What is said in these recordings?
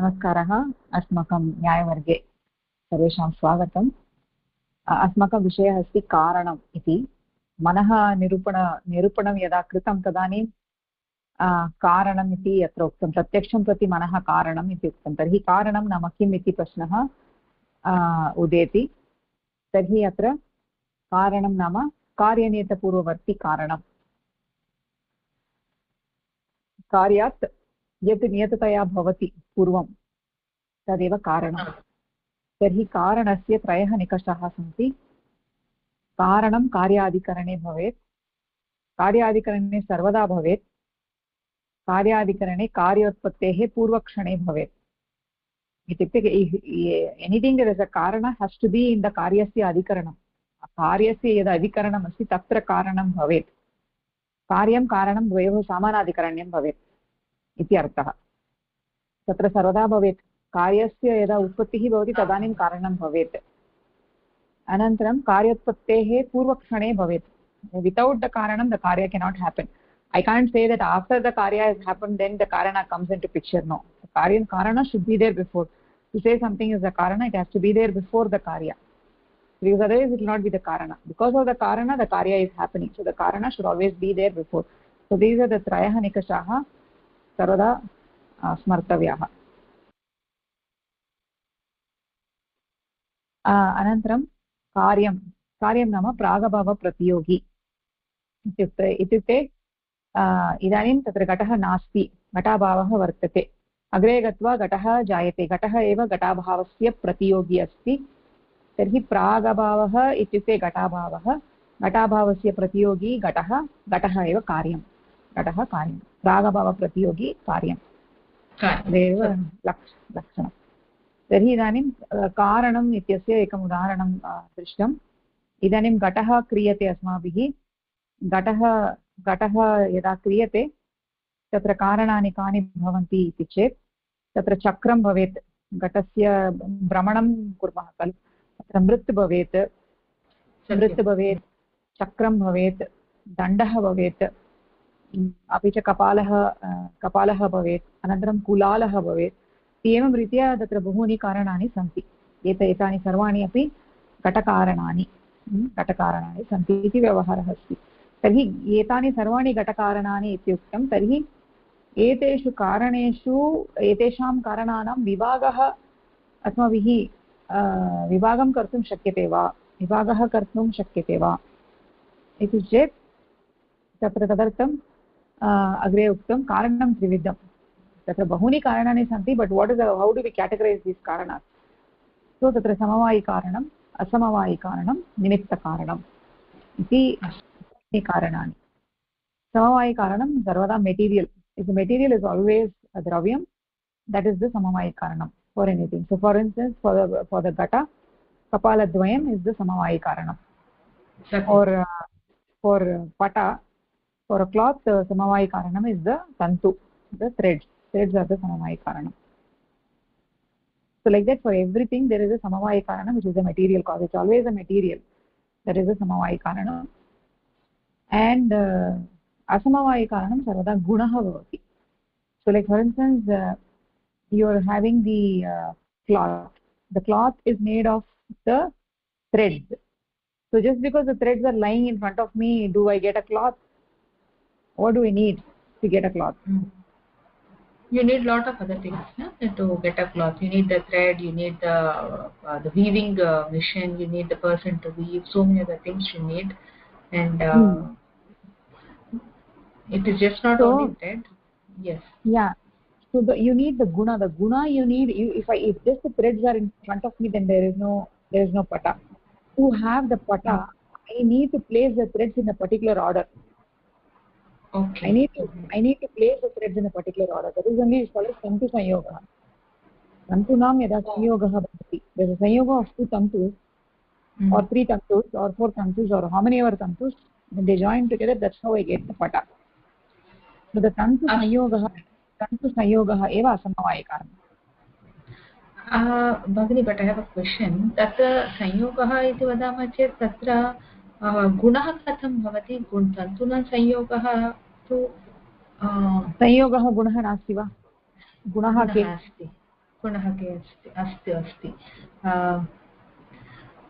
नमस्कारः। अस्माकं न्यायवर्गे सर्वेषां स्वागतम्। अस्माकं विषयः अस्ति कारणम् इति। मनः निरूपणं यदा कृतं तदानीं कारणम् इति यत्र उक्तं, प्रत्यक्षं प्रति मनः कारणम् इति उक्तं। तर्हि कारणं नाम किम् इति प्रश्नः उदेति। तर्हि अत्र कारणं नाम कार्यनियतपूर्ववर्ति कारणं। कार्यात् यत् नियततया भवति पूर्वं तदेव कारणं। तर्हि कारणस्य त्रयः निकषाः सन्ति। कारणं कार्यादिकरणे भवेत्, कार्यादिकरणे सर्वदा भवेत्, कार्यादिकरणे कार्योत्पत्तेः पूर्वक्षणे भवेत्। इत्युक्ते एनिथिङ्ग् दट् इस् अ कारण हस् टु बि इन् द कार्यस्य अधिकरणं। कार्यस्य यद् अधिकरणम् अस्ति तत्र कारणं भवेत्। कार्यं कारणं द्वयोः समानाधिकरण्यं भवेत् इति अर्थः। तत्र सर्वदा भवेत्। कार्यस्य यदा उत्पत्तिः भवति तदानीं कारणं भवेत्। अनन्तरं कार्योत्पत्तेः पूर्वक्षणे भवेत्। Without the karanam, the karya cannot happen. I can't say that after the karya has happened, then the karana comes into picture. No, the karana should be there before. To say something is the karana, it has to be there before the karya. Because otherwise, it will not be the karana. Because of the karana, the karya is happening. So the karana should always be there before. So these are the trayah nikashaha sarvada smartavyaha. अनन्तरं कार्यं नाम प्रागभावप्रतियोगी इत्युक्ते इदानीं तत्र घटः नास्ति, घटाभावः वर्तते। अग्रे गत्वा घटः जायते, घटः एव घटाभावस्य प्रतियोगी अस्ति। तर्हि प्रागभावः इत्युक्ते घटाभावः, घटाभावस्य प्रतियोगी घटः एव कार्यं, घटः कार्यं, प्रागभावप्रतियोगी कार्यं, तदेव लक्षणम्। तर्हि इदानीं कारणम् इत्यस्य एकम् उदाहरणं दृष्टम्। इदानीं घटः क्रियते अस्माभिः। घटः यदा क्रियते तत्र कारणानि कानि भवन्ति इति चेत् तत्र चक्रं भवेत्, घटस्य भ्रमणं कुर्मः खलु, तत्र मृत् भवेत्, चक्रं भवेत्, दण्डः भवेत्, अपि च कपालः भवेत्, अनन्तरं कुलालः भवेत्। एवं रीत्या तत्र बहूनि कारणानि सन्ति। एतानि सर्वाणि अपि घटकारणानि सन्ति इति व्यवहारः अस्ति। तर्हि एतानि सर्वाणि घटकारणानि इत्युक्तं, तर्हि एतेषु कारणेषु एतेषां कारणानां विभागः अस्माभिः विभागं कर्तुं शक्यते वा इति चेत् तत्र तदर्थम् अग्रे उक्तं कारणं त्रिविधं। तत्र बहूनि कारणानि सन्ति, but how do we categorise these कारणानि? सो तत्र समवायिकारणम्, असमवायिकारणं, निमित्तकारणम् इति कारणानि। समवायिकारणं सर्वदा material, if the material is always a द्रव्यं, that is the samavayikaranam for anything. So for instance, for the gata, kapaladvayam is the samavayikaranam. Or for pata, for a cloth, samavayikaranam is the tantu, the threads are the samavayikaranam. So like that, for everything there is a samavayikaranam, which is a material cause. It's always a material that is a samavayikaranam. And asamavayikaranam sarvada gunaha bhavati. So like for instance, you are having the cloth. The cloth is made of the threads. So just because the threads are lying in front of me, do I get a cloth? What do we need to get a cloth? You need lot of other things, no? To get a cloth. You need the thread, you need the weaving machine, you need the person to weave. So many other things you need, and it is just not only thread. Yes. Yeah. So you need the guna. The guna you need. If just the threads are in front of me, then there is no pata. To have the pata, I need to place the threads in a particular order. Okay. I need to place the threads in a particular order. That is only called tantu sanyoga. Tantunam yada sanyoga bhavati. There is a sanyoga of 2 tantus, or 3 tantus, or 4 tantus, or how many ever tantus. When they join together, that's how I get the pata. So the tantu sanyoga eva asamavayikaranam. Bhagini, but I have a question. Tatra sanyogah iti vadamah chet tatra गुणः कथं भवति? तन्तूनां संयोगः तु संयोगः गुणः नास्ति वा? गुणः अस्ति गुणः के अस्ति अस्ति अस्ति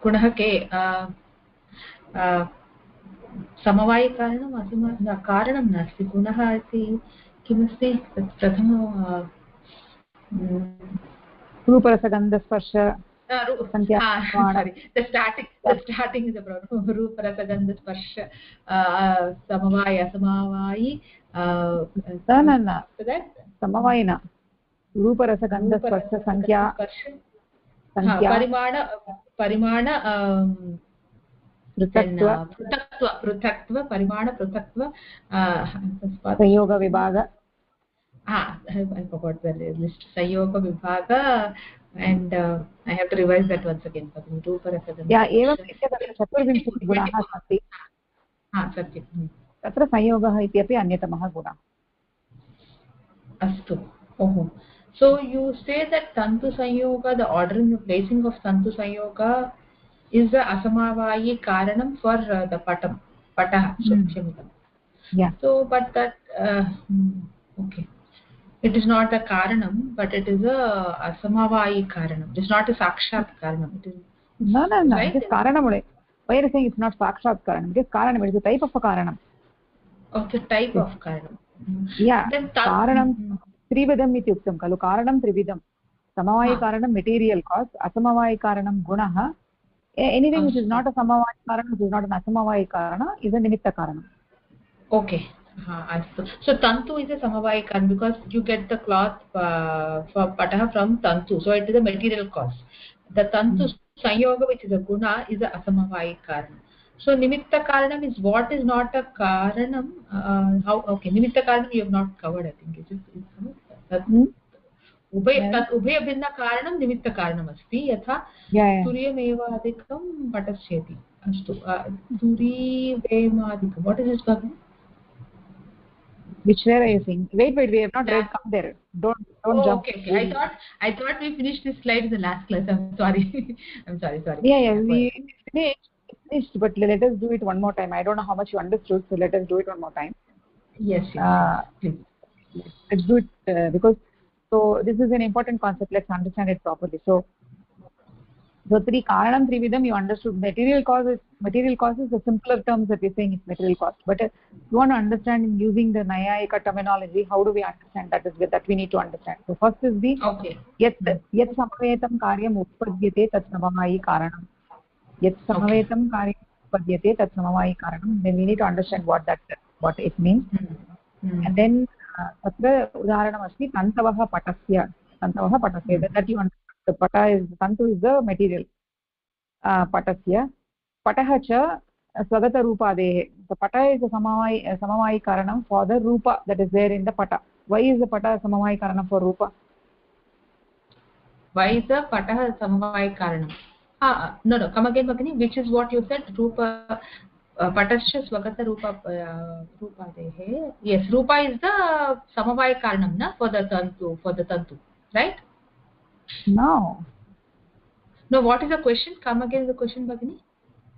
गुणः के समवायिकारणम् कारणं नास्ति गुणः इति किमस्ति प्रथमं रूपरसगन्धस्पर्श संख्या sorry the starting is the problem रूपरसगन्धस्पर्श समवाय असमवायि न समवायि न रूपरसगन्धस्पर्श संख्या परिमाण पृथक्त्व परिमाण पृथक्त्व संयोग विभाग I forgot the list संयोग विभाग and I have to revise that once again एवं चतुर्विंशतिः गुणाः सन्ति सत्यं तत्र संयोगः इत्यपि अन्यतमः गुणः अस्तु ओहो so you say that tantu sanyoga the ordering the placing of tantu sanyoga is the asamavayi karanam for the patah so kshamitam yeah so but that okay it is not a karanam but it is a asamavayi karanam it is not a sakshat karanam it is no right? It is karanam why are you saying it's not sakshat karanam it is karanam it is a type of a karanam okay type of karanam yeah then karanam त्रिविधम् इति उक्तं खलु कारणं त्रिविधं समवायिकारणं material cause असमवायिकारणं गुणः anything which is not a समवायिकारणं which is not an असमवायिकारण is a निमित्तकारणम् okay astu so tantu is a samavayikaran because you get the cloth for patah from tantu so it is a material cause the tantu sanyoga which is a guna is a asamavayikaran so nimitta karanam is what is not a karanam how okay nimitta karanam you have not covered I think is it उभय भिन्न कारणं निमित्त कारणम् अस्ति यथा तुर्यमेवादिकं पटस्यति अस्तु तुरीवेमादिकं what is this भगिनी which where are you saying wait we have not read come there don't jump okay I thought we finished this slide in the last class I'm sorry yeah we finished but let us do it one more time I don't know how much you understood so let us do it one more time yes please let's do it because so this is an important concept let's understand it properly so three karanam trividham you understood material causes the simpler terms that we're saying is material cause but you want to understand in using the nayayika terminology how do we understand that we need to understand so first is the okay yat samavetam karyam utpadyate tat samavayi karanam yat samavetam karyam utpadyate tat samavayi karanam then we need to understand what it means and then तत्र उदाहरणम् अस्ति तन्तवः पटस्य that you understand the pata is tantu is the material patasya patah cha swagata roopadehe the pata is a samavayi karanam for the rupa that is there in the pata why is the pata samavayi karanam for rupa why is the patah samavayi karanam no come again Bhagini which is what you said rupa patasya swagata roopadehe yes rupa is the samavayi karanam na for the tantu right no what is the question come again the question Bhagini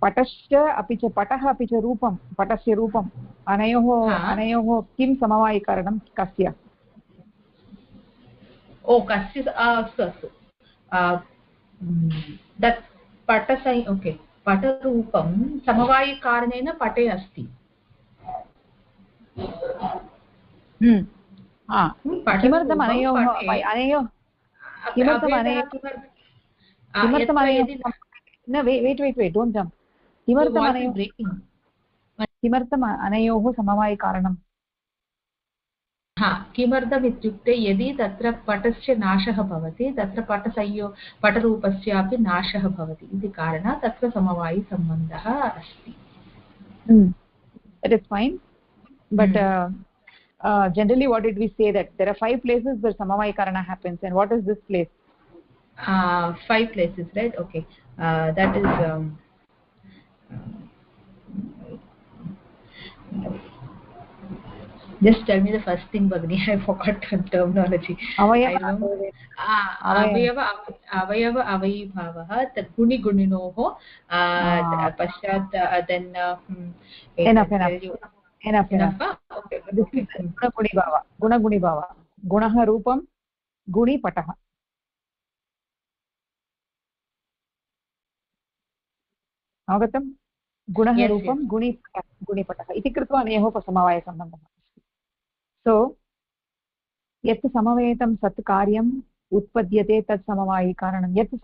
patashya api cha patah api cha roopam patasya roopam anayoh kim samavayi karanam kasya oh kasya astu that patasai okay पटरूपं समवायिकारणेन पटे अस्ति किमर्थम् अनयोः न wait don't jump किमर्थम् अनयोः समवायिकारणं किमर्थम् इत्युक्ते यदि तत्र पटस्य नाशः भवति तत्र पटरूपस्यापि नाशः भवति इति कारणात् तत्र समवायिसम्बन्धः अस्ति that is fine but generally what did we say that there are 5 places where samavayi karana happens and what is this place 5 places right okay that is just tell me the first thing Bhagini I forgot the terminology अवयव अवयीभावः गुणि गुणिनोः पश्चात् then enough गुणगुणिभाव गुणः रूपं गुणि पटः अवगतं गुणः Yes, yes. रूपं गुणिपटः इति कृत्वा अनयोः समवायसम्बन्धः अस्ति सो यत् समवेतं सत् कार्यम् उत्पद्यते तत् समवायिकारणं यत्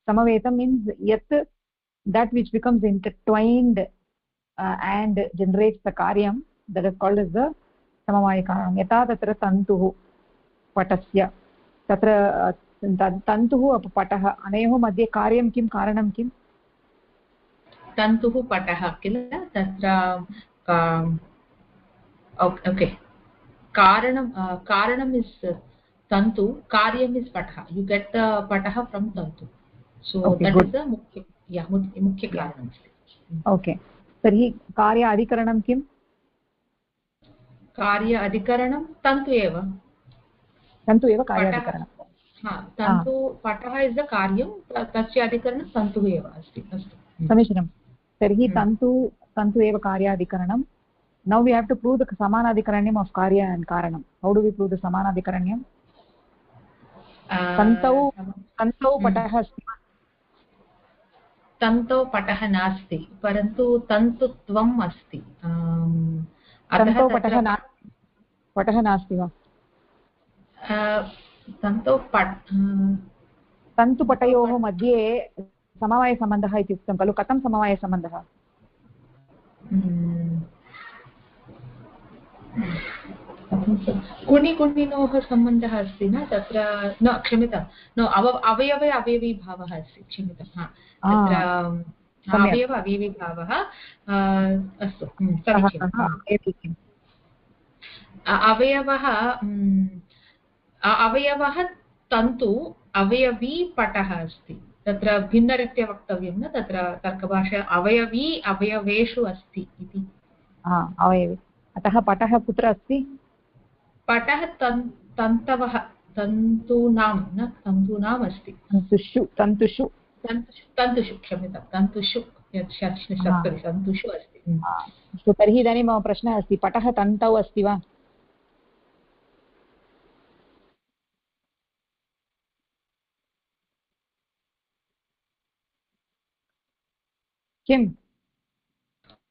समवेतं means यत् that which becomes intertwined and generates the karyam that is called as the समवायिकारणं यथा तत्र तन्तुः पटस्य तत्र तन्तुः पटः अनयोः मध्ये कार्यं किं कारणं किम् तन्तुः पटः किल तत्र ओके कारणम् is tantu karyam is patha you get the pataha from tantu so okay, that good. is the mukhya karanam okay tarhi karya adhikaranam kim कार्य अधिकरणं तन्तु एव कार्याधिकरणं तन्तु पटः इस् द कार्यं तस्य अधिकरणं तन्तुः एव अस्ति अस्तु समीचीनं तर्हि तन्तु एव कार्याधिकरणं now we have to prove the samanadhikaranyam of karya and karanam how do we prove the samanadhikaranyam तन्तौ पटः अस्ति तन्तौ पटः नास्ति परन्तु तन्तुत्वम् अस्ति तन्तौ पटः नास्ति वा तन्तुपटयोः मध्ये समवायसम्बन्धः इति उक्तं खलु कथं समवायसम्बन्धः कुणिनोः सम्बन्धः अस्ति न तत्र न क्षम्यतां न अवयवीभावः अस्ति क्षम्यतां तत्र अवयवीभावः अस्तु समीचीनम् अवयवः तन्तु अवयवी पटः अस्ति तत्र भिन्नरीत्या वक्तव्यं न तत्र तर्कभाषा अवयवी अवयवेषु अस्ति इति अवयवी अतः पटः कुत्र अस्ति पटः तन्तवः तन्तूनाम् अस्ति तन्तुषु क्षम्यतां तन्तुषु तन्तुषु अस्ति तर्हि इदानीं मम प्रश्नः अस्ति पटः तन्तौ अस्ति वा किम्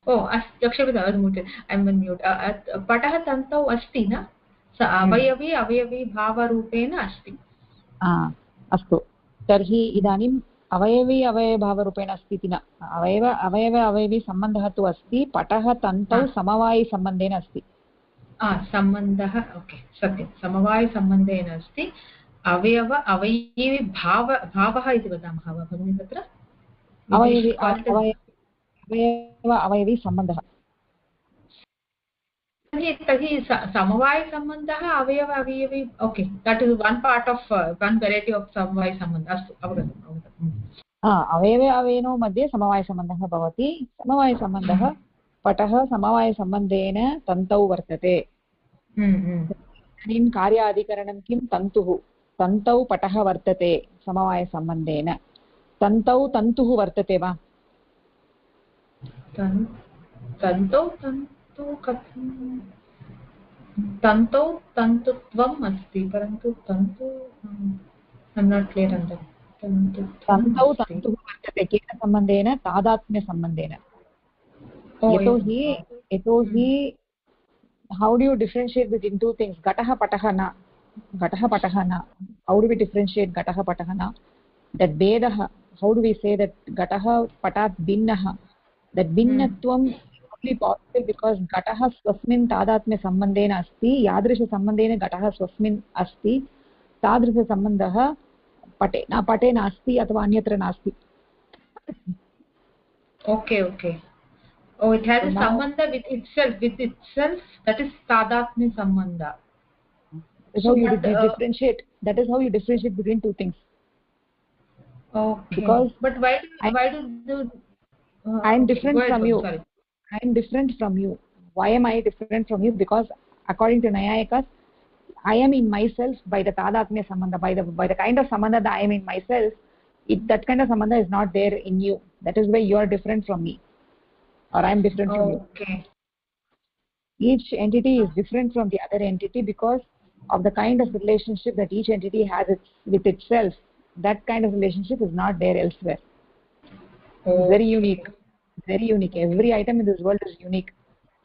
अस्तु क्षम्यतां पटः तन्तौ अस्ति न अवयवी अवयवीभावरूपेण अस्ति अस्तु तर्हि इदानीम् अवयवी अवयभावरूपेण अस्ति इति न अवयवी सम्बन्धः तु अस्ति पटः तन्तौ समवायिसम्बन्धेन अस्ति सम्बन्धः ओके सत्यं समवायिसम्बन्धेन अस्ति अवयवी भावः इति वदामः वा भगिनि तत्र अवयवी सम्बन्धः तर्हि समवायसम्बन्धः अवयवी okay that is one part of one variety of समवायसम्बन्धः अस्तु अवगतम् अवयवयोः मध्ये समवायसम्बन्धः भवति समवायसम्बन्धः पटः समवायसम्बन्धेन तन्तौ वर्तते इदानीं कार्याधिकरणं किं तन्तौ पटः वर्तते समवायसम्बन्धेन तन्तौ तन्तुः वर्तते वा तन्तौ तन्तुत्वम् अस्ति परन्तु तन्तु तन्तौ तन्तुः वर्तते केन सम्बन्धेन तादात्म्यसम्बन्धेन यतोहि how do you differentiate between two things gatah patah na how do we differentiate gatah patah na that vedah how do we say that gatah patat binnah that binnatvam is only possible because gatah swasmin tadatmya sambandhena asti yadrisha sambandhena gatah swasmin asti tadrisha sambandhah pate nasti athva anyatra nasti okay oh it has a sambandha with itself that is tadatmya sambandha that is how you differentiate that is how you differentiate between two things okay because but why do I am different from you sorry. I am different from you why am I different from you because according to Nayayikas I am in myself by the tadatmya sambandha by the kind of sambandha that I am in myself that kind of sambandha is not there in you that is why you are different from me or I am different from you okay each entity is different from the other entity because of the kind of relationship that each entity has with itself that kind of relationship is not there elsewhere It's very Okay. unique. Very unique. Okay. Every item in this world is unique.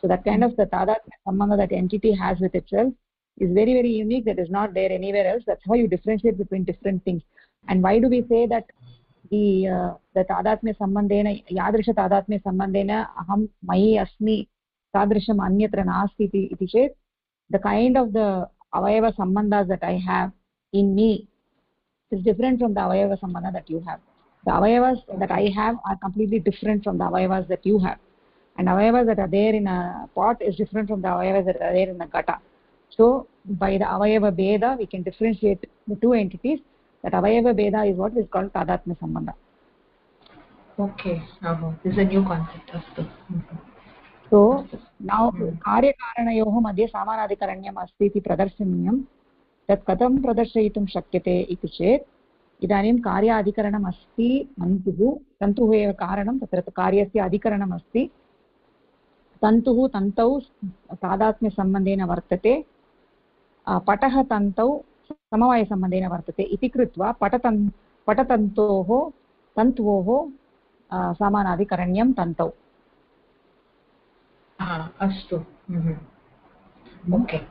So that kind of the tadatmya sambandha that entity has with itself is very, very unique. That is not there anywhere else. That's how you differentiate between different things. And why do we say that the tadatmya sambandhena yadrisha tadatmya sambandhena aham mayi asmi tadrisham anyatra nasti iti chet, the kind of the avayava sambandhas that I have in me is different from the avayava sambandha that you have. The avayavas that I have are completely different from the avayavas that you have, and avayavas that are there in a pot is different from the avayavas that are there in a gata. So by the avayava beda we can differentiate the two entities. That avayava beda is what is called tadatmya sambandha. Okay. This is a new concept. Astu. So Astu. now कार्यकारणयोः मध्ये समानाधिकरण्यम् अस्ति इति प्रदर्शनीयं. तत् कथं प्रदर्शयितुं शक्यते इति चेत् इदानीं कार्याधिकरणम् अस्ति तन्तुः एव कारणं, तत्र कार्यस्य अधिकरणम् अस्ति, तन्तुः तन्तौ तादात्म्यसम्बन्धेन वर्तते, पटः तन्तौ समवायसम्बन्धेन वर्तते इति कृत्वा तन्तोः समानाधिकरण्यं तन्तौ. अस्तु. Okay.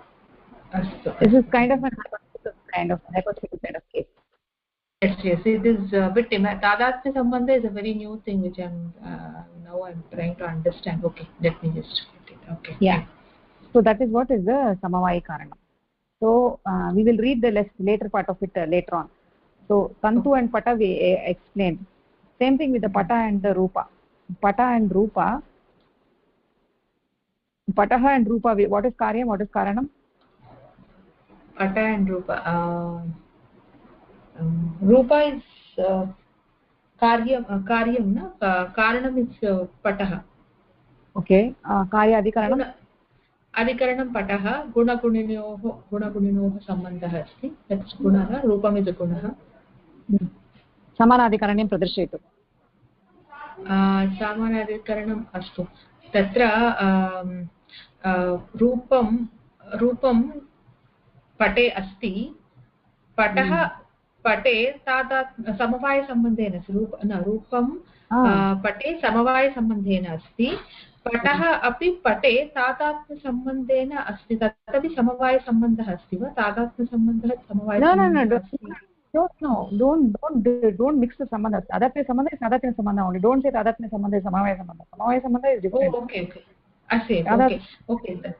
Astu. This is kind of a hypothetical kind of case. Yes, it is a bit tadatmya sambandha is a very new thing which I'm trying to understand. Okay, let me just get it. Okay. Yeah. So that is what is the samavaya karana. So we will read the later part of it later on. So tantu and pata we explained. Same thing with the pata and the rupa. Pata and rupa. Pataha and rupa. What is karyam? What is karanam? Pata and rupa. Rupa is karyam na. Karanam is patah. Okay. Karya adhikaranam. अधिकरणं पटः गुणगुणिनोः सम्बन्धः अस्ति. तत् गुणः रूपमिति गुणः. समानाधिकरण्यं प्रदर्शयतु. समानाधिकरणम् अस्तु. तत्र रूपं पटे अस्ति. पटः पटे समवायसम्बन्धेन रूपं पटे समवायसम्बन्धेन अस्ति. पटः अपि पटे तादात्म्यसम्बन्धेन अस्ति. तदपि समवायसम्बन्धः अस्ति वा? तादात्म्यसम्बन्धः समवायसम्बन्धः अस्ति. Don't mix the sambandha. Tadatmya sambandha is tadatmya sambandha only. Don't say tadatmya sambandha is samavaya sambandha. Samavaya sambandha is different. Oh, okay. I see. Okay.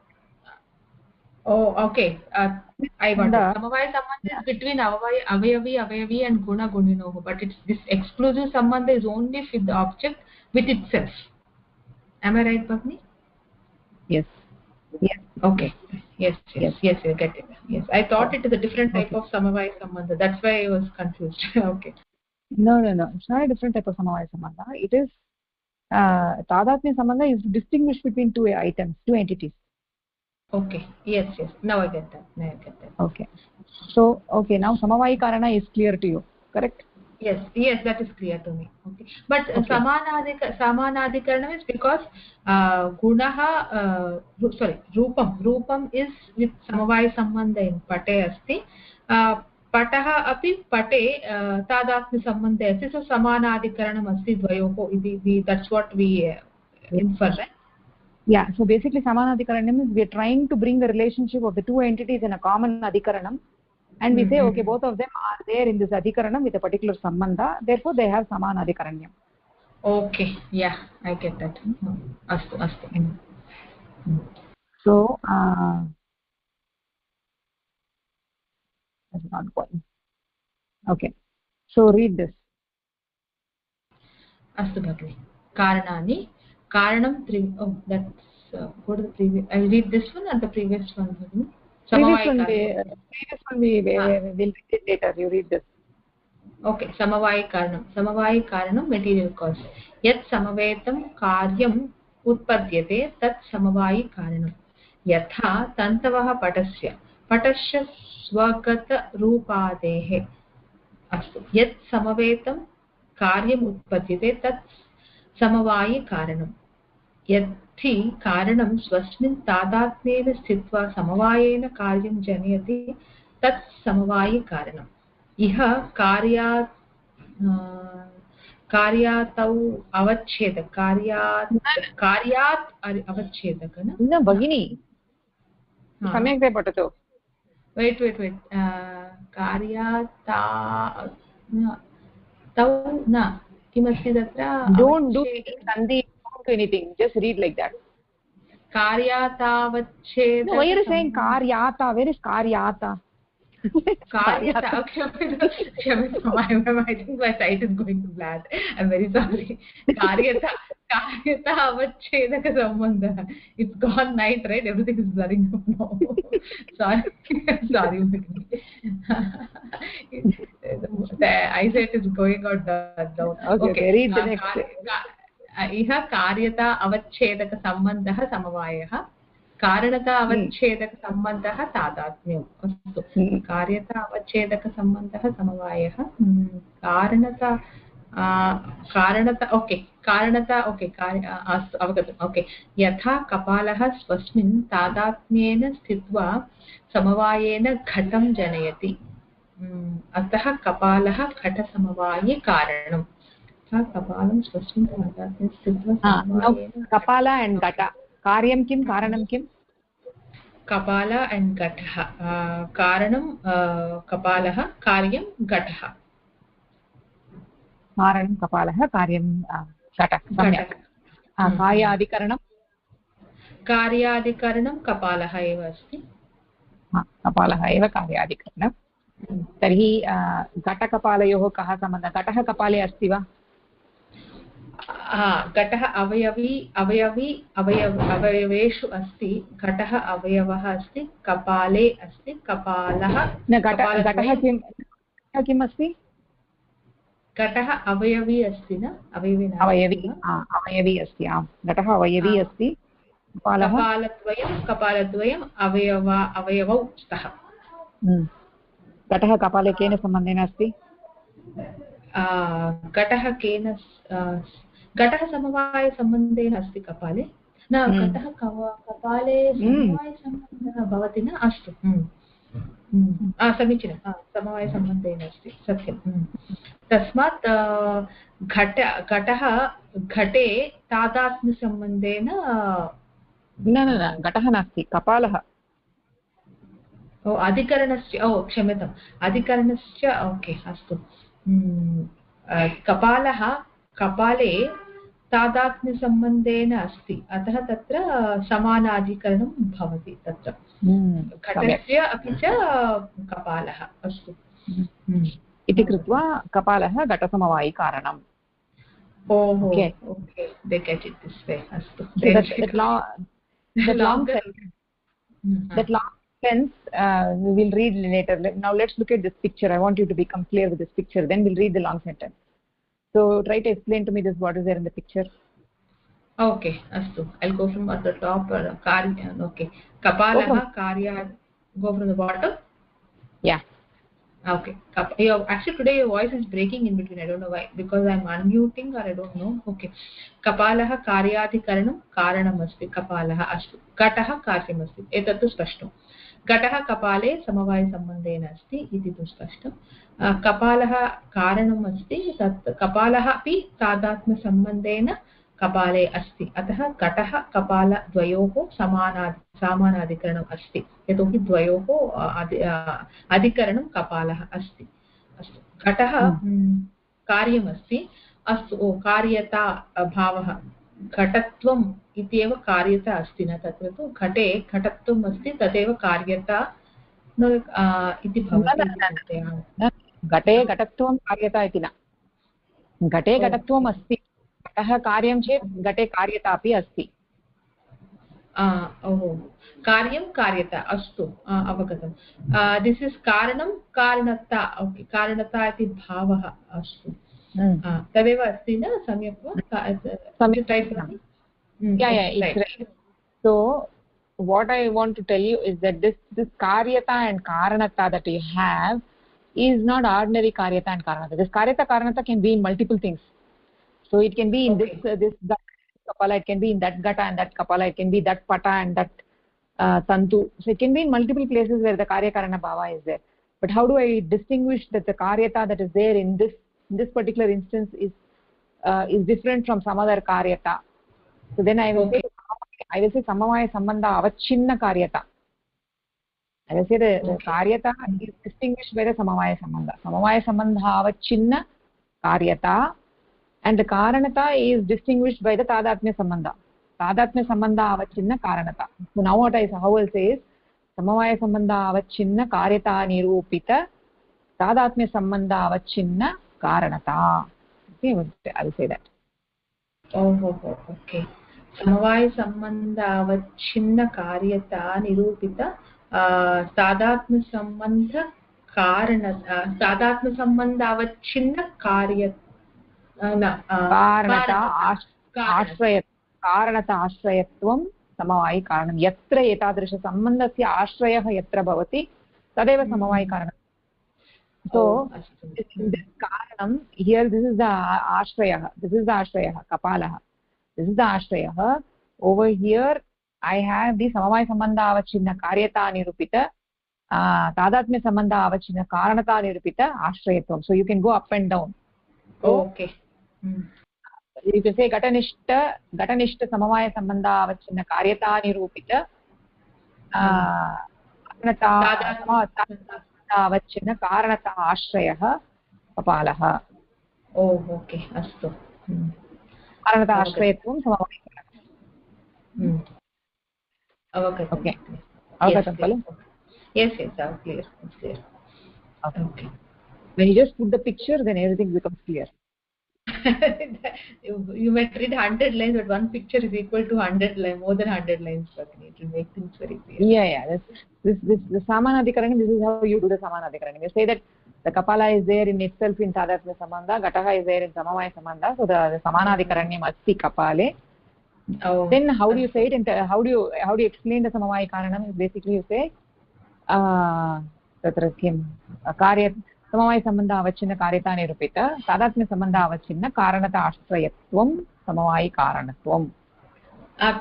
Oh, okay. I got it. Samavaya sambandha is between avayavi and guna guninoh, but this exclusive sambandha is only with the object with itself. Am I right, Bhavni? Yes. Okay. Yes, I get it. Yes, I thought it is a different type of samavaya sambandha. That's why I was confused. Okay. No. It's not a different type of samavaya sambandha. It is tadatmya sambandha is to distinguish between two items, two entities. Okay. Yes. Now I get that. Okay. So, now samavaya karana is clear to you, correct? Yes, that is clear to me. Okay. But samanadikaranam is because gunaha rupam is with samavaya sambandha in pate asti. Pataha api pate tadatmya sambandha asti. So samanadikaranam asti dvayoho. That's what we infer, right? Yeah, so basically samanadikaranam is we are trying to bring the relationship of the two entities in a common adhikaranam, and we say okay, both of them are there in this adhikaranam with a particular sambandha, therefore they have samanadhikaranyam. Okay, yeah, I get that. Astu. So that's not going. Okay, so read this. Astu bhagini. KARANani. Karanam that's go to the previous. I read this one or the previous one, bhagini? Previous one we will read it later. You read this. Okay, samavaya karanam material cause. Yat samavetam karyam utpadyate tat samavayi karanam. Yatha tantavah patashya swagata rupadehe. अस्तु. यत् समवेतं कार्यम् उत्पद्यते तत् समवायि कारणं. यद्धि कारणं स्वस्मिन् तादात्म्येन स्थित्वा समवायेन कार्यं जनयति तत् समवायि कारणम्. इह कार्यातौ अवच्छेद कार्यात् अवच्छेदक न भगिनी सम्यक् पठतु wait कार्याता तौ न किमस्ति तत्र don't do sandhi, don't do anything, just read like that. कार्यातावच्छेद No, why are you saying karyata? Where is karyata? Karyata. Okay, I think my sight is going to flat. I'm very sorry. Karyata avachedaka sambandha. It's gone night, right? Everything is blurring up now. Sorry. Sorry. The eyesight is going out down. Okay, read the next. इह कार्यता अवच्छेदकसम्बन्धः समवायः कारणता अवच्छेदकसम्बन्धः तादात्म्यम् अस्तु कार्यता अवच्छेदकसम्बन्धः समवायः कारणता okay कारणता okay अस्तु अवगतम् okay यथा कपालः स्वस्मिन् तादात्म्येन स्थित्वा समवायेन घटं जनयति अतः कपालः घटसमवाये कारणम् कपालं स्वस्मिन् तादात्म्ये स्थित्वा कपाल and घट कार्यं किं कारणं किं कपाल and घटः कारणं कपालः कार्यं घटः कारणं कपालः कार्यं घटः सम्यक् कार्याधिकरणं कपालः एव अस्ति कपालः एव कार्याधिकरणं तर्हि घटकपालयोः कः सम्बन्धः घटः कपाले अस्ति वा घटः अवयवेषु अस्ति घटः अवयवः अस्ति कपाले अस्ति कपालः घटः किम् अस्ति घटः अवयवी अस्ति न अवयवी अस्ति आम् घटः अवयवी अस्ति कपालद्वयम् अवयवौ स्तः घटः कपाले केन सम्बन्धेन अस्ति घटः केन घटः समवायसम्बन्धेन अस्ति कपाले न घटः कपाले समवायसम्बन्धः भवति न अस्तु समीचीनं समवायसम्बन्धेन अस्ति सत्यं तस्मात् घटः घटे तादात्म्यसम्बन्धेन न घटः नास्ति कपालः अधिकरणस्य क्षम्यताम् अधिकरणस्य ओके अस्तु कपालः कपाले तादात्म्यसम्बन्धेन अस्ति अतः तत्र समानाधिकरणं भवति तत्र घटस्य अपि च कपालः अस्तु इति कृत्वा कपालः घटसमवायिकारणम् ओहो okay they get it this way अस्तु that long sense we will read later. Now let's look at this picture. I want you to become clear with this picture, then we'll read the long sentence. So try to explain to me this, what is there in the picture. Okay astu I'll go from at the top okay kapalah karya go from the bottom. Yeah, okay actually today your voice is breaking in between. I don't know why, because I'm unmuting or I don't know. Okay kapalah karyadhikaranam karanam asti kapalah astu घटः कार्यम् अस्ति एतत् तु स्पष्टं घटः कपाले समवायसम्बन्धेन अस्ति इति तु स्पष्टं कपालः कारणम् अस्ति तत् कपालः अपि तादात्म्यसम्बन्धेन कपाले अस्ति अतः घटः कपालद्वयोः समानाधिकरणम् अस्ति यतोहि द्वयोः अधिकरणं कपालः अस्ति अस्तु घटः कार्यमस्ति अस्तु कार्यता भावः घटत्वम् इत्येव कार्यता अस्ति न तत्र तु घटे घटत्वम् अस्ति तदेव कार्यता इति भवति घटे घटत्वं कार्यता इति न घटे घटत्वम् अस्ति घटः कार्यं चेत् घटे कार्यता अपि अस्ति ओहो कार्यं कार्यता अस्तु अवगतं दिस् इस् कारणं कारणता ओके कारणता इति भावः अस्तु तदेव अस्ति न सम्यक् वा it's right. So what I want to tell you is that this karyata and karanata that you have is not ordinary karyata and karanata. This karyata karanata can be in multiple things. So it can be in this kapala, it can be in that gata and that kapala, it can be that pata and that tantu. So it can be in multiple places where the karya karana bhava is there. But how do I distinguish that the karyata that is there in this particular instance is is different from some other karyata. So then I will say samavaya sambandha avachinna karyata. I will say the karyata is distinguished by the samavaya sambandha. Samavaya sambandha avachinna karyata, and the karanata is distinguished by the tadatmya sambandha. Tadatmya sambandha avachinna karanata. So now how I will say is samavaya sambandha avachinna karyata nirupita tadatmya sambandha avachinna karanata. Okay, I will say that. Okay. समवाय संबंध अवच्छिन्न कार्यता निरूपित तादात्म्य संबंध कारण तादात्म्य संबंध अवच्छिन्न कार्य कारणता आश्रयत्वं समवायिकारणं यत्र एतादृशसम्बन्धस्य आश्रयः यत्र भवति तदेव समवायिकारणं. So this karanam here, this is the ashrayah kapalah, this is the ashrayah. Over here I have the samavaya sambandha avachinna karyata nirupita tadatmya sambandha avachinna karanata nirupita ashrayatvam. So you can go up and down. Okay. You can say gatanishta samavaya sambandha avachinna karyata nirupita avachinna karanata ashrayah kapalaha. Okay अस्तु कारणता आश्रयत्वं समवायिकारणम्. अवगतम्. Okay, अवगतं खलु? Yes, clear. Okay. When you just put the picture, then everything becomes clear. You might read 100 lines, but one picture is equal to 100 lines, more than 100 lines. It will make things very clear. Yeah. This the samanadhikaranam. This is how you do the samanadhikaranam. You say that the kapala is there in itself in tadatmya sambandha, gataha is there in samavaya sambandha. So the samanadhikaranam asti kapale. Then how do you say it? And how do you explain the samavaya karanam? Basically, you say tatra kim karya समवाय संबंध अवच्छिन्न कार्यता निरूपित तादात्म्य संबंध अवच्छिन्न कारणता आश्रयत्वं समवायि कारणत्वं.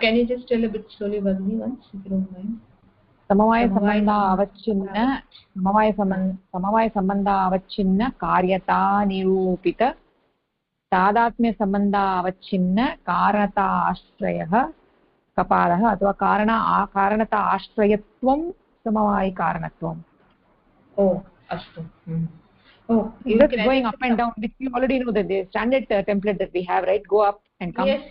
Can you just tell a bit slowly Bhagini once if you don't mind? समवाय संबंध अवच्छिन्न कार्यता निरूपित तादात्म्य संबंध अवच्छिन्न कारणता आश्रयः कपालः अथवा कारणता आश्रयत्वं समवायि कारणत्वम्. Astu. Just going up and down, which you already know, that the standard template that we have, right? Go up and come. Yes.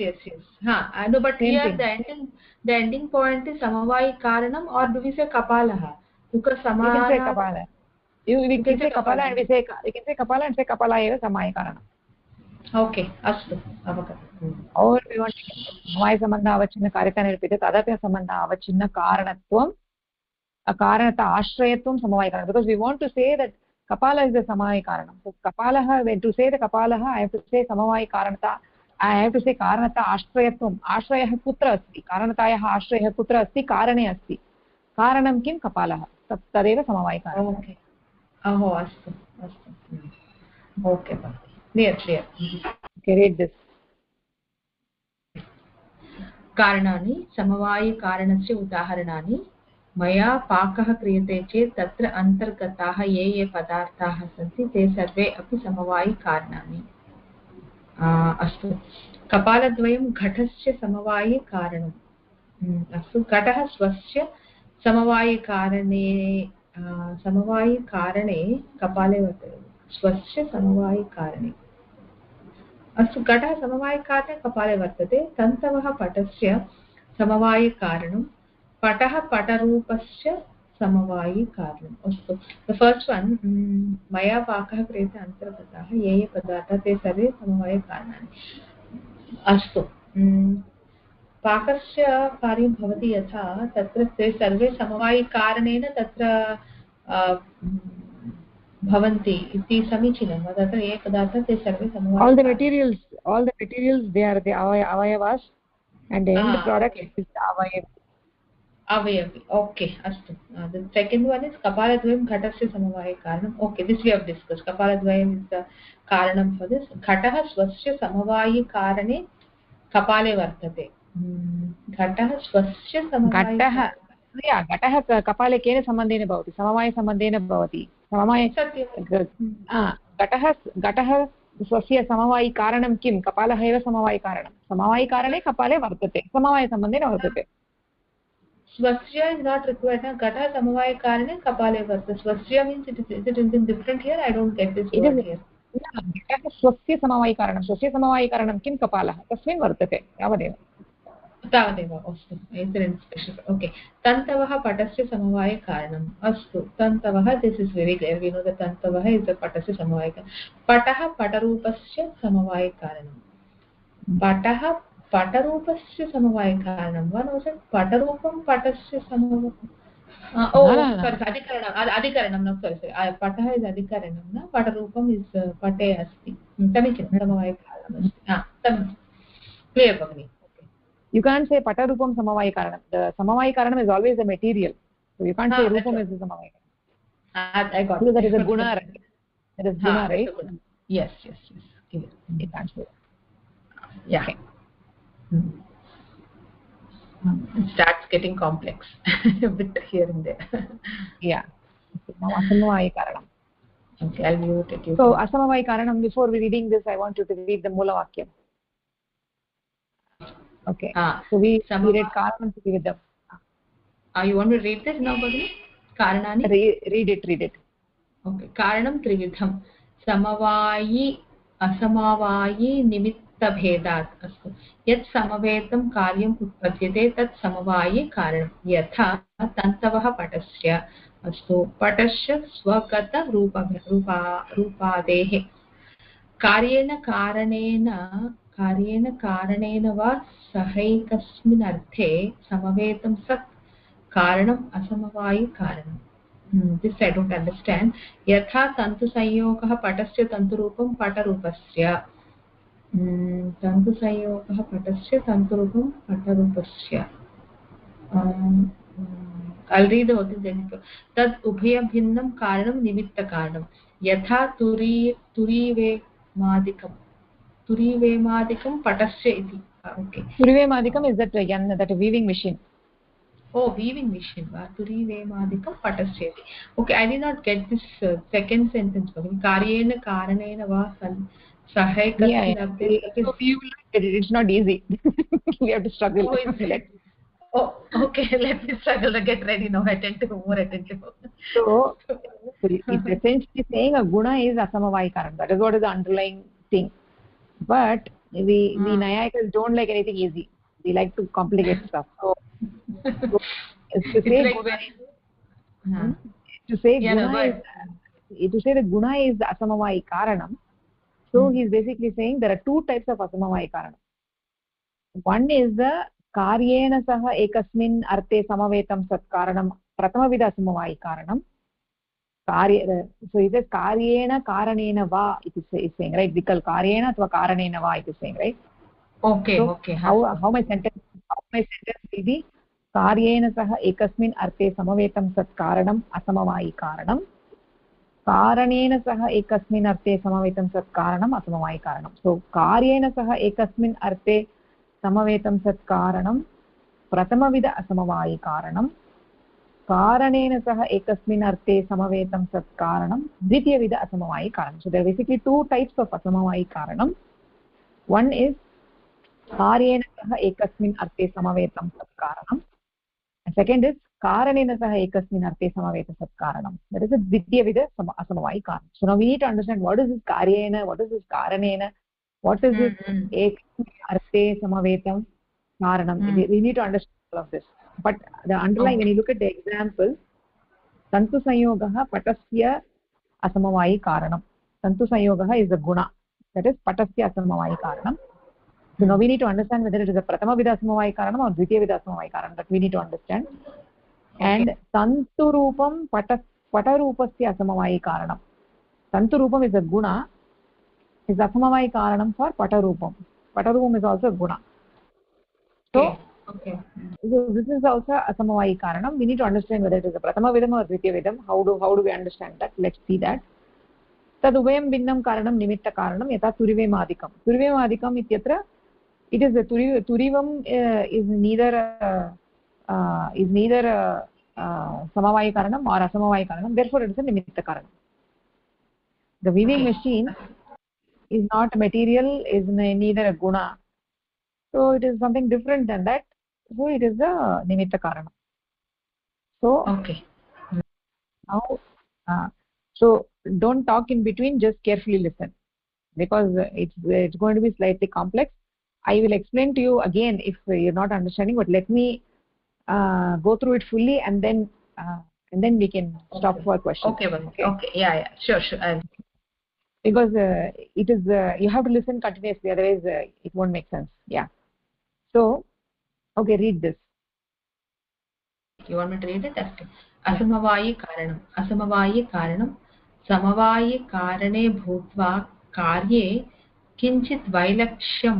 I know, but here the ending point is samavai karanam, or do we say kapalaha? Because samana. We can say kapala. We can say kapala and we can say kapala and say kapala eva samavai karanam. Okay, astu. Avagata. Or we want samavai sambandha avachinna karyata nirupita tadatmya sambandha avachinna karanatvam karanata ashrayatvam samavai karanam, because we want to say that kapala is the samavai karanam. So kapalaha, when to say the kapalaha, I have to say samavai karanata, I have to say karanata ashrayatvam. Ashrayah kutra asti, karanatayah ashrayah kutra asti, karane asti. Karanam kim kapalaha, tadeva samavai karanam. Okay. Astu. Okay, clear. Okay, read this. कारणानि समवायि कारणस्य उदाहरणानि. मया पाकः क्रियते चेत् तत्र अन्तर्गताः ये पदार्थाः सन्ति ते सर्वे अपि समवायि कारणानि. अस्तु. कपालद्वयं घटस्य समवायि कारणम्. अस्तु. घटः स्वस्य समवायि कारणे कपाले वर्तते. स्वस्य समवायि कारणे. अस्तु. घटः समवायि कारणे कपाले वर्तते. तन्तवः पटस्य समवायि कारणं. पटः पटरूपस्य समवायि कारणम्. अस्तु. द फर्स्ट वन मया पाकः क्रियते अन्तर्गताः ये पदार्थाः ते सर्वे समवायि कारणानि. अस्तु. पाकस्य कार्यं भवति यथा तत्र ते सर्वे समवायि कारणेन तत्र भवन्ति इति समीचीनं वा? तत्र ये पदार्थाः ते सर्वे समवायि. All the materials they are the avayavas and the end product is avayavi. Okay, astu. The second one is kapaladvayam ghatasya samavaya karanam. Okay, this we have discussed. Kapaladvayam is the karanam for this. Ghatah swasya samavayi karane kapale vartate. Ghatah swasya samavayi. घटः कपाले केन सम्बन्धेन भवति? समवायसम्बन्धेन भवति. घटः स्वस्य समवायिकारणं किं कपालः एव समवायिकारणं समवायिकारणे कपाले वर्तते समवायसम्बन्धेन वर्तते स्वस्य is not required na gata samavaya karane kapale varta swasya means it is different here I don't get this word here स्वस्य समवायिकारणं किं कपालः तस्मिन् वर्तते तावदेव तावदेव अस्तु इन्सिडेण्ट् स्पेशल् ओके तन्तवः पटस्य समवायकारणम् अस्तु तन्तवः this is very clear we know the तन्तवः इस् द पटस्य समवायकारणं पटः पटरूपस्य समवायकारणं पटः पटरूपस्य समवायकारणं वा नो चेत् पटरूपं पटस्य ओ सारी अधिकरणं न सारी पटः इस् अधिकरणं न पटरूपम् इस् पटे अस्ति समीचीनं समवायकारणम् अस्ति समीचीनं क्लियर् भगिनि you can't say pata rupam samavaya karanam the samavaya karanam is always the material so you can't say rupam is the samavaya karanam I got because that it. is a guna right that is guna right yes clear you can't say yeah okay. It starts getting complex a bit here and there yeah now asamavaya karanam okay I'll mute it so asamavaya karanam before we reading this I want you to read the moola vakyam okay so we read karanam trividham you want me to read this now Bhagini kAraNani read it okay karanam trividham samavayi asamavayi निमित्तभेदात् अस्तु यत् समवेतं कार्यम् उत्पद्यते तत् समवायि कारणं यथा तन्तवः पटस्य अस्तु पटस्य स्वगतरूपादेः कार्येण कारणेन वा सहैकस्मिन् अर्थे समवेतं सत् कारणम् असमवायिकारणम् this I don't understand यथा तन्तुसंयोगः पटस्य तन्तुरूपं पटरूपस्य तन्तुसंयोगः पटस्य तन्तुरूपं पटरूपस्य I'll read the whole thing तद् उभयभिन्नं कारणं निमित्तकारणं यथा तुरीवेमादिकं पटस्य इति okay तुरीवेमादिकं is that weaving machine oh weaving machine va तुरीवेमादिकं पटस्य इति okay I did not get this second sentence कार्येण कारणेन वा सहैकस्मिन् अर्थे so it's not easy we have to struggle oh okay let me struggle to get ready now more attentive so it's essentially saying a guna is asamavaya karanam that is what is the underlying thing but we nayayikas don't like anything easy we like to complicate stuff so to say like guna when, to say yeah, guna no, is to say that guna is asamavaya karanam so he is basically saying there are two types of asamavaya karanam one is the karyena saha ekasmin arte samavetam sat karanam prathamavidha asamavaya karanam so it says karyena karanena va it is saying right vikal karyena athva karanena va it is saying right okay so okay how my sentence will be karyena saha ekasmin arte samavetam sat karanam asamavayi karanam कारणेन सह एकस्मिन् अर्थे समवेतं सत् कारणम् असमवायि कारणं सो कार्येण सह एकस्मिन् अर्थे समवेतं सत् कारणं प्रथमविध असमवायि कारणं कारणेन सह एकस्मिन् अर्थे समवेतं सत् कारणं द्वितीयविध असमवायि कारणं so there are basically two types of असमवायि कारणं वन इज कार्येण सह एकस्मिन् अर्थे समवेतं सत् कारणं सेकेंड इज कारणेन सह एकस्मिन् अर्थे समवेत सत् कारणं that is a द्वितीयविध असमवायि कारणं so now we need to understand what is this कार्येन what is this कारणेन what is this एकस्मिन् अर्थे समवेतं कारणं we need to understand all of this but the underlying when you look at the example तन्तुसंयोगः पटस्य असमवायि कारणं तन्तुसंयोगः is the guna that is पटस्य असमवायि कारणं so now we need to understand whether it is a prathama vida asamavaya karanam or dvitiya vida asamavaya karanam that we need to understand and tantu roopam pata roopasya asamavayi karanam tantu roopam is a guna is asamavayi karanam for pata roopam is also a guna so this is also asamavayi karanam we need to understand whether it is a prathama vidam or dvitiya vidam how do we understand that let's see that tad ubhayam binnam karanam nimitta karanam yatha turivemadikam ityatra it is the turivam is neither samavaya karanam or asamavaya karanam therefore it is a nimitta karanam the weaving machine is not a material, is neither a guna. So it is something different than that. So it is a nimitta karana. So Okay. now, so don't talk in between, just carefully listen, because it's going to be slightly complex. I will explain to you again if you're not understanding, but let me go through it fully, and then we can stop for questions. Okay, okay. Yeah. Sure. Because it is you have to listen continuously, otherwise it won't make sense. Yeah. So okay, read this. You want me to read it? Okay. असमवायिकारणं समवायिकारणे भूत्वा कार्ये किञ्चित् वैलक्षणं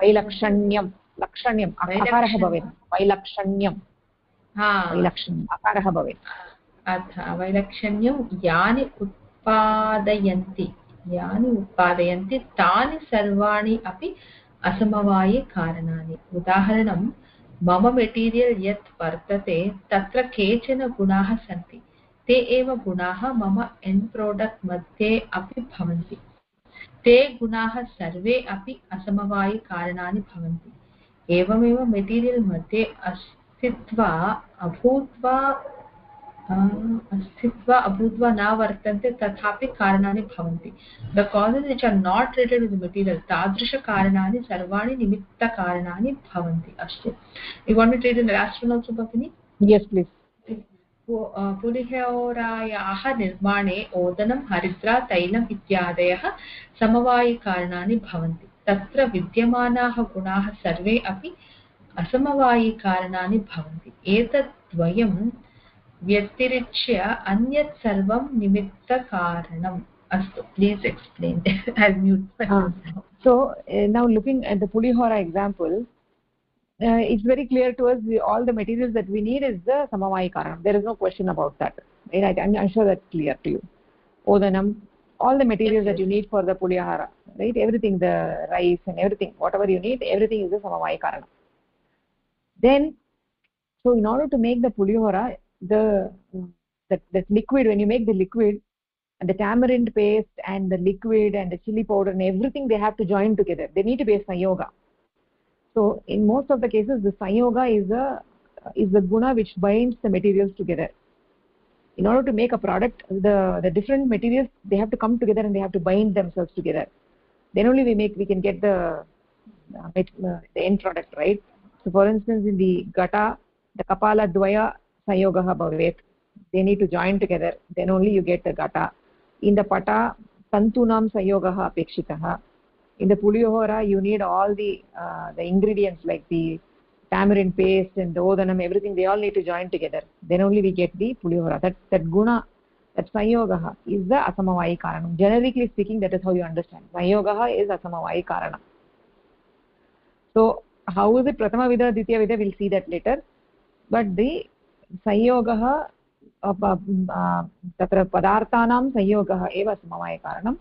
वैलक्षण्यं लक्षण्यम् अकारः वैलक्षण्यं भवेत्. वैलक्षण्यं वैलक्षण्यम् अकारः भवेत्. वैलक्षण्यं यानि उत्पादयन्ति तानि सर्वाणि अपि असमवायिकारणानि. उदाहरणं, मम मेटीरियल् यत् वर्तते तत्र केचन गुणाः सन्ति, ते एव गुणाः मम एण्ड् प्रोडक्ट् मध्ये अपि भवन्ति. ते गुणाः सर्वे अपि असमवायिकारणानि भवन्ति. एवमेव मेटीरियल् मध्ये अभूत्वा न वर्तन्ते तथापि कारणानि भवन्ति. The causes which are not related with material, तादृशकारणानि सर्वाणि निमित्तकारणानि भवन्ति. अस्तु, you want me to read the last one also भगिनि? Yes please. पुलिहोरायाः निर्माणे ओदनं, हरिद्रा, तैलम् इत्यादयः समवायिकारणानि भवन्ति. तत्र विद्यमानाः गुणाः सर्वे अपि असमवायिकारणानि भवन्ति. एतद्द्वयं व्यतिरिच्य अन्यत् सर्वं निमित्तकारणम्. अस्तु, please explain. I'll mute myself now. So now looking at the pulihora example, it's very clear to us all the materials that we need is the samavayi karanam. There is no question about that. Right? I'm sure that's clear to you. Odanam, all the materials that you need for the pulihara, right? Everything, the rice and everything, whatever you need, everything is the samavayi karanam. Then, so in order to make the pulihora, the liquid, when you make the liquid, and the tamarind paste and the liquid and the chili powder and everything, they have to join together. They need to be a sanyoga. So in most of the cases, the sanyoga is the guna which binds the materials together. In order to make a product, the different materials, they have to come together and they have to bind themselves together. Then only we can get the end product, right? So for instance, in the gata, the kapala dvaya sanyogaha bhavet. They need to join together. Then only you get the gata. In the pata, tantunam sanyogaha apekshitaha. In the pulihora, you need all the ingredients like the tamarind paste and the odanam, everything, they all need to join together. Then only we get the pulihora. That guna, that sanyogaha is the asamavayi karanam. Generically speaking, that is how you understand. Sanyogaha is asamavayi karanam. So how is it prathama vidha, ditya vidha, we'll see that later. But the sanyogaha, तत्र पदार्थानां संयोगः एव समवायिकारणम्.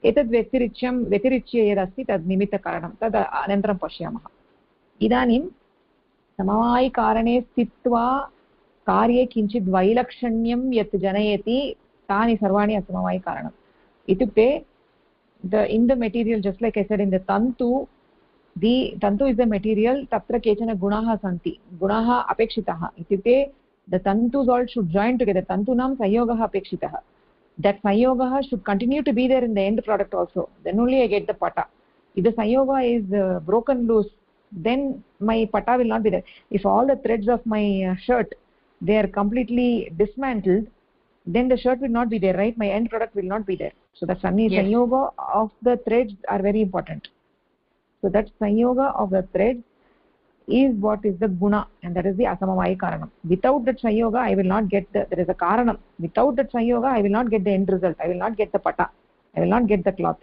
एतद् व्यतिरिच्य यदस्ति तद् निमित्तकारणं, तद् अनन्तरं पश्यामः. इदानीं समवायिकारणे स्थित्वा कार्ये किञ्चित् वैलक्षण्यं यत् जनयति तानि सर्वाणि असमवायिकारणम्. इत्युक्ते in the material, just like I said, in the tantu is the material, tatra kechana gunaha santi, gunaha apekshitaha. Ityukte the tantus all should join together. Tantunam sanyogaha apekshitaha. That sanyogaha should continue to be there in the end product also. Then only I get the pata. If the sanyoga is broken loose, then my pata will not be there. If all the threads of my shirt, they are completely dismantled, then the shirt will not be there, right? My end product will not be there. So the sanyoga of the threads are very important. So that sanyoga of the threads is what is the guna, and that is the asamavayi karanam. Without that sanyoga, I will not get there is a karanam. Without that sanyoga, I will not get the end result. I will not get the pata. I will not get the cloth.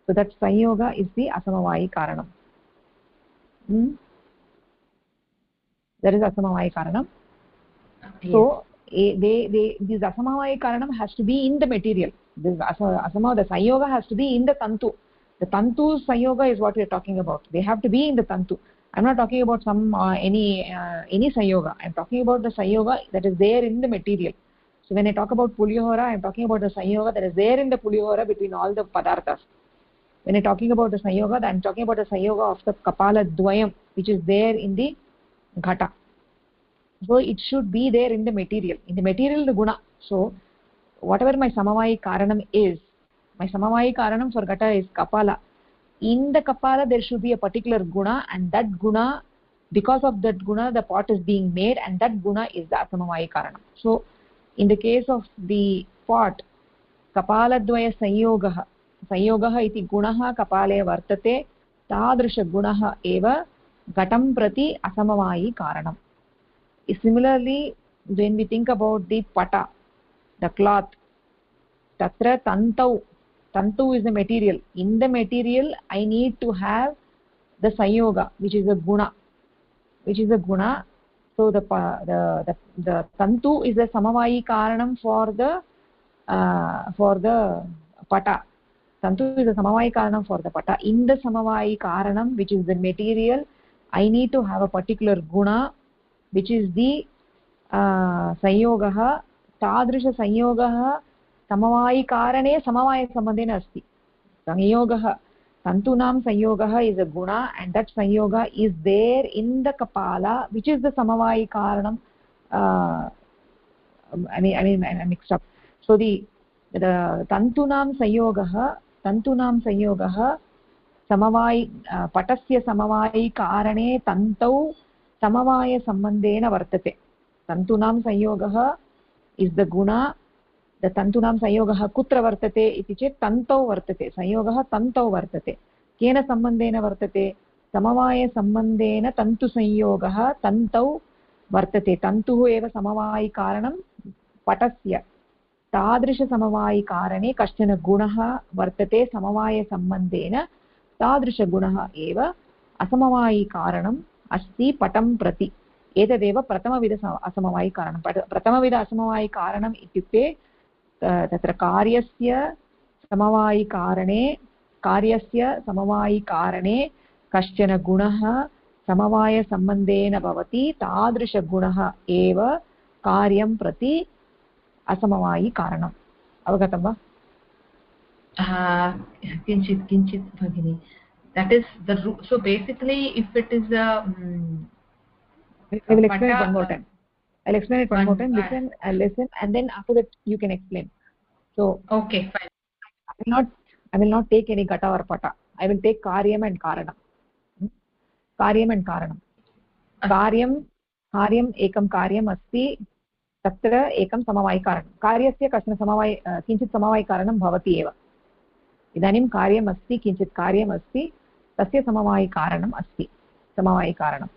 So that sanyoga is the asamavayi karanam. That is asamavayi karanam. Yes. So this asamavayi karanam has to be in the material. This asama, the sanyoga has to be in the tantu. The tantu sanyoga is what we are talking about. They have to be in the tantu. I'm not talking about some any sanyoga. I'm talking about the sanyoga that is there in the material. So when I talk about pulihora, I am talking about the sanyoga that is there in the pulihora between all the padarthas. When I am talking about the sanyoga, I am talking about the sanyoga of the kapala dvayam, which is there in the ghata. So it should be there in the material. In the material, the guna. So whatever my samavai karanam is, my samavai karanam for ghata is kapala. In the kapala, there should be a particular guna, and that guna, because of that guna, the pot is being made, and that guna is the asamavai karanam. So in the case of the pot, kapaladvaya संयोगः इति गुणः कपाले वर्तते, तादृशगुणः एव घटं प्रति असमवायि कारणम्. Similarly, when we think about the pata, the cloth, tatra tantu is the material. In the material, I need to have the sanyoga, which is a guna. So the tantu is a samavayi karanam for the pata. Tantu is a samavayi karanam for the pata. In the samavayi karanam, which is the material, I need to have a particular guna, which is the संयोगः. तादृशसंयोगः समवायिकारणे समवायसम्बन्धेन अस्ति. संयोगः, तन्तूनां संयोगः is a guna, and that sanyoga is there in the kapala, which is the samavayikaranam. I mixed up. So the तन्तूनां संयोगः समवायि पटस्य समवायिकारणे तन्तौ समवायसम्बन्धेन वर्तते. तन्तूनां संयोगः is the guna. The तन्तूनां संयोगः कुत्र वर्तते इति चेत् तन्तौ वर्तते. संयोगः तन्तौ वर्तते. केन सम्बन्धेन वर्तते? समवायसम्बन्धेन तन्तुसंयोगः तन्तौ वर्तते. तन्तुः एव समवायिकारणं पटस्य. तादृशसमवायिकारणे कश्चन गुणः वर्तते समवायसम्बन्धेन. तादृशगुणः एव असमवायिकारणम् अस्ति पटं प्रति. एतदेव प्रथमविध असमवायिकारणं. प्रथमविध असमवायिकारणम् इत्युक्ते तत्र कार्यस्य समवायिकारणे कश्चन गुणः समवायसम्बन्धेन भवति. तादृशगुणः एव कार्यं प्रति असमवायिकारणम्. अवगतं वा? किञ्चित् भगिनी. That is the root. So basically, if it is a I will explain it one more time. I'll explain it one more time. Listen, and then after that you can explain. So okay, fine. I will not take any gata or pata. I will take karyam and karanam. Karyam and karanam. कार्यं एकं कार्यम् अस्ति. तत्र एकं समवायिकारणं. कार्यस्य कश्चन किञ्चित् समवायिकारणं भवति एव. इदानीं कार्यम् अस्ति, किञ्चित् कार्यम् अस्ति, तस्य समवायिकारणम् अस्ति. समवायिकारणं.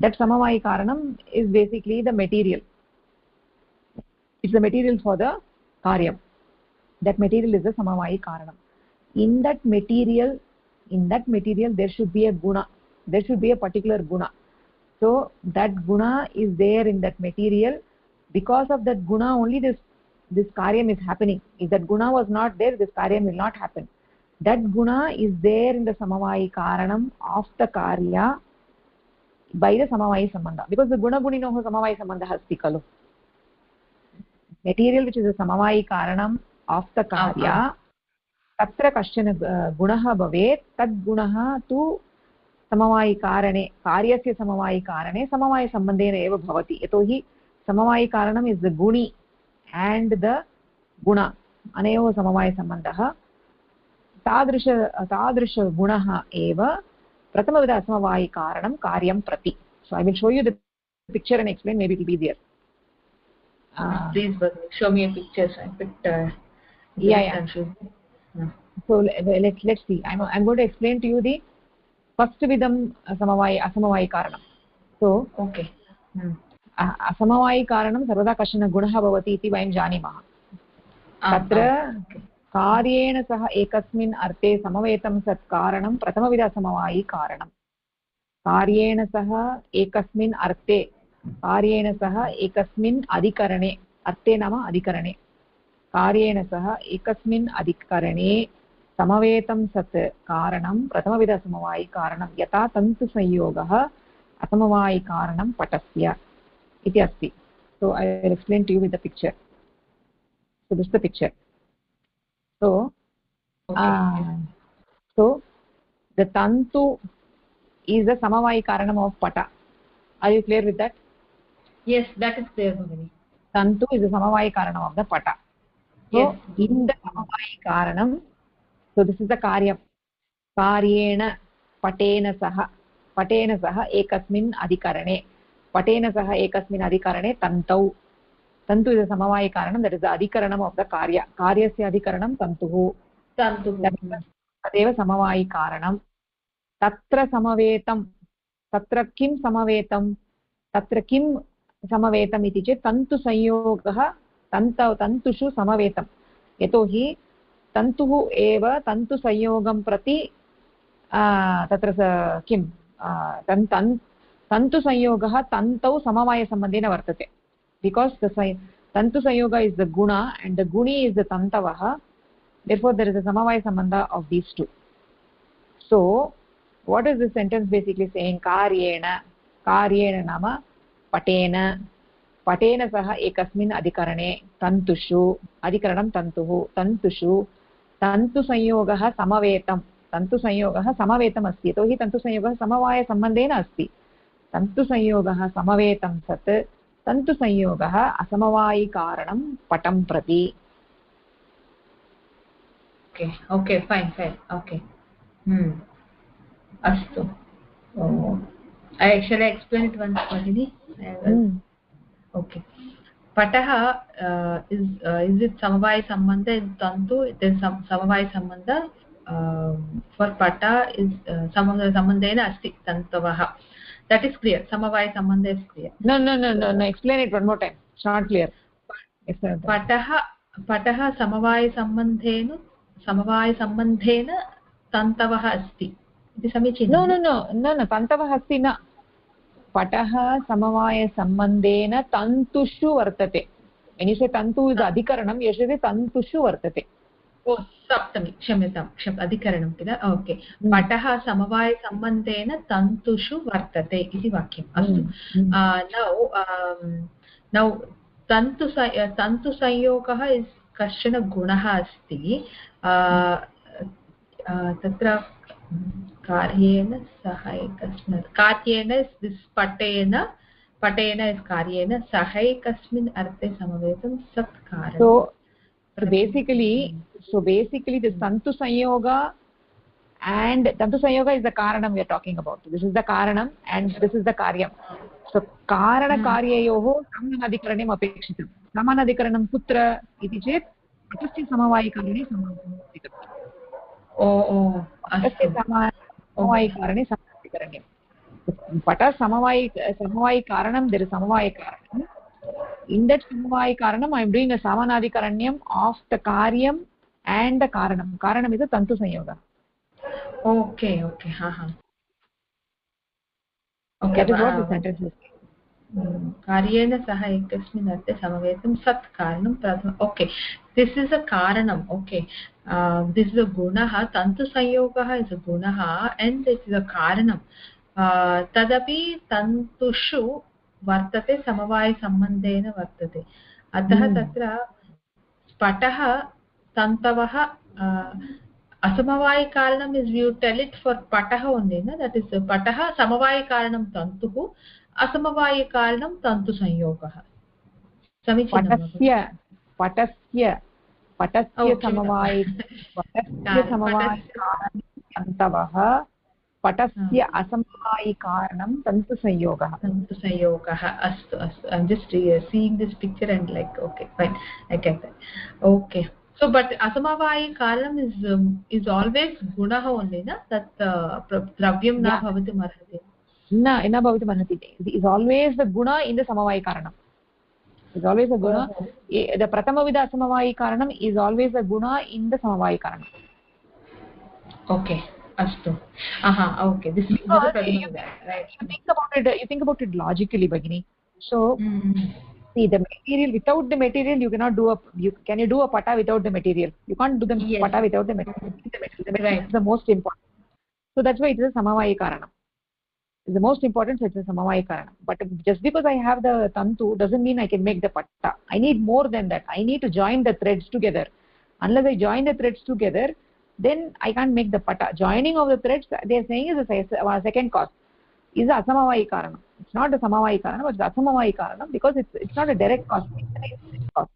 That samavayikaranam is basically the material. It's the material for the karyam. That material is the samavayikaranam. In that material there should be a guna. There should be a particular guna. So that guna is there in that material. Because of that guna only this karyam is happening. If that guna was not there, this karyam will not happen. That guna is there in the samavayikaranam of the karya by the samavayi sambandha, because the guna guninoh samavayi sambandha asti khalu. Material which is a samavayi karanam of the karya, tatra kashchana gunah bhavet, tad gunah tu samavayi karane, karyasya samavayi karane samavayi sambandhena eva bhavati. Yatohi samavayi karanam is the guni and the guna anayoh samavayi sambandha. तादृश गुणः एव प्रथमविध असमवायि कारणं कार्यं प्रति. So I will show you the picture and explain. Maybe it will be there. Please show me a picture. So I picked yeah. So let's see. I'm going to explain to you the first vidam asamavayi karanam. So okay. असमवायि कारणं सर्वदा कश्चन गुणः भवति इति वयं जानीमः. तत्र कार्येण सह एकस्मिन् अर्थे समवेतं सत् कारणं प्रथमविध असमवायि कारणं. कार्येण सह एकस्मिन् अर्थे, कार्येण सह एकस्मिन् अधिकरणे, अर्थे नाम अधिकरणे, कार्येण सह एकस्मिन् अधिकरणे समवेतं सत् कारणं प्रथमविध असमवायि कारणं. यथा तन्तुसंयोगः असमवायि कारणं पटस्य इति अस्ति. So I will explain to you with the picture. So this is the picture. So, Okay. so the tantu is the samavai karanam of pata. Are you clear with that? Yes, that is clear, Bhavani. Tantu is the samavai karanam of the pata. Yes. So in the samavai karanam, so this is the karya. कार्येण पटेन सह एकस्मिन् अधिकरणे पटेन सह एकस्मिन् अधिकरणे तन्तौ तन्तु is समवायिकारणं दट् इस् द अधिकरणम् आफ् द कार्यस्य अधिकरणं तन्तुः तदेव समवायिकारणं तत्र समवेतं तत्र किं समवेतं तत्र किं समवेतम् इति चेत् तन्तुसंयोगः तन्तुषु समवेतं यतोहि तन्तुः एव तन्तुसंयोगं प्रति तत्र किं तन्तुसंयोगः तन्तौ समवायसम्बन्धेन वर्तते बिकास् तन्तुसंयोग इस् द गुण and the guni is the tantavah, therefore there is a samavaya sambandha of these two. So what is this sentence basically saying? karyena nama patena सह एकस्मिन् अधिकरणे तन्तुषु अधिकरणं तन्तुषु तन्तुसंयोगः समवेतं तन्तुसंयोगः समवेतम् अस्ति यतोहि तन्तुसंयोगः समवायसम्बन्धेन अस्ति तन्तुसंयोगः समवेतं सत् तन्तुसंयोगः असमवायिकारणं पटं प्रति. Okay, fine. Okay. Astu. Shall I explain it once, Bhavani? Okay. Pataha is it samavaya sambandha in tantu? There is some samavaya sambandha for pata is sambandhena asti tantavaha. That is clear. Samavaya sambandha is clear. No. Explain it one more time. It's not clear. पटः समवायसम्बन्धेन तन्तवः अस्ति इति समीचीनं न तन्तवः अस्ति न पटः समवायसम्बन्धेन तन्तुषु वर्तते. when you say tantu is अधिकरणं यशते तन्तुषु वर्तते. ओ सप्तमी क्षम्यताम् अधिकरणं किल ओके पटः समवायसम्बन्धेन तन्तुषु वर्तते इति वाक्यम् अस्तु नौ तन्तुसंयोगः कश्चन गुणः अस्ति तत्र कार्येन सह एकस्मिन् कार्येन पटेन कार्येन सह एकस्मिन् अर्थे समवेतं सत् कारणं. So basically this tantu sanyoga and tantu sanyoga is the karanam we are talking about. This is the karanam and this is the karyam. So karana karyayoh samanadikaranam apekshitam. Samanadikaranam kutra iti chet patasya samavayikarane samanadikaranam. Patasya samavayikarane samanadikaranam. Pata samavayikaranam, there is samavayikaranam. In that samavaya karanam I am doing a samanadikaranyam of the karyam and the karanam is a tantu sanyoga. Okay That is what the sentence is. कार्येन सह एकस्मिन् अर्थे समवेतं सत् कारणं प्रथम. Okay, this is a karanam. Okay, this is a gunah. Tantu sanyoga is a gunah and it is a karanam. Tadapi tantushu वर्तते समवायसम्बन्धेन वर्तते अतः तत्र पटः तन्तवः असमवायिकारणं is you tell it for patah only na that is patah समवायिकारणं तन्तुः असमवायिकारणं तन्तुसंयोगः समीचीनं पटस्य समवायिकारणं तन्तवः पटस्य असमवायिकारणं तन्तुसंयोगः अस्तु I'm just seeing this picture and like okay fine I get that. Okay, so but asamavayikaranam is always gunah only na that dravyam na bhavatum arhati na bhavatum arhati. It is always the guna in the samavayikaranam. It is always a guna. The prathama vida asamavayikaranam is always a guna in the samavayikaranam. Okay, astu. Okay, this is right. You think about it logically, Bhagini. So see the material, without the material you cannot do can you do a pata without the material? You can't do the pata without the material. The material is the most important. So that's why it is a samavayikaranam. is the most important, so it's a samavaya karana. But just because I have the tantu doesn't mean I can make the patta. I need more than that. I need to join the threads together. Unless I join the threads together, then I can't make the patta. Joining of the threads, they are saying, is a second cause. Is a asamavaya karana. It's not a samavaya karana, but it's asamavaya karana because it's not a direct cause. It's an indirect cause.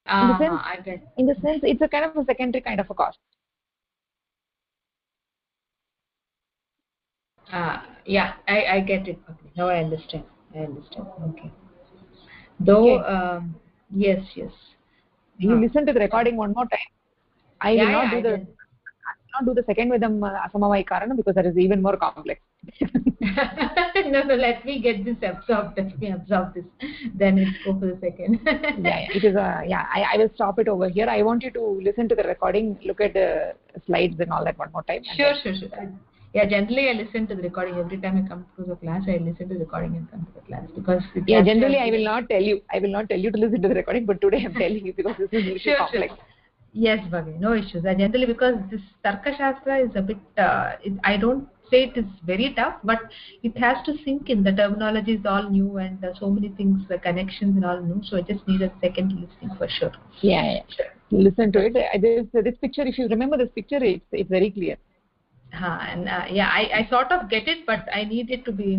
In the sense, I get. it's a kind of a secondary kind of a cause. Yeah, I get it. Okay. Now I understand. Okay. Though, Okay. yes. You listen to the recording one more time. I will not do I the can. second vidam asamavaya karana because that is even more complex. No, let me get this absorbed. Let me absorb this. Then we'll go for the second. It is I will stop it over here. I want you to listen to the recording, look at the slides and all that one more time. Sure. Yeah, generally I listen to the recording every time I come to the class. I listen to the recording and come to the class because generally I will not tell you. I will not tell you to listen to the recording, but today I'm telling you because this is a little complex. Yes, Bhagini, no issues. Generally, because this Tarka Shastra is a bit, I don't say it is very tough, but it has to sink in. The terminology is all new and so many things, the connections and all new. So I just need a second listening for sure. Yeah. Sure. Listen to it. This picture, if you remember this picture, it's very clear. I sort of get it, but I need it to be,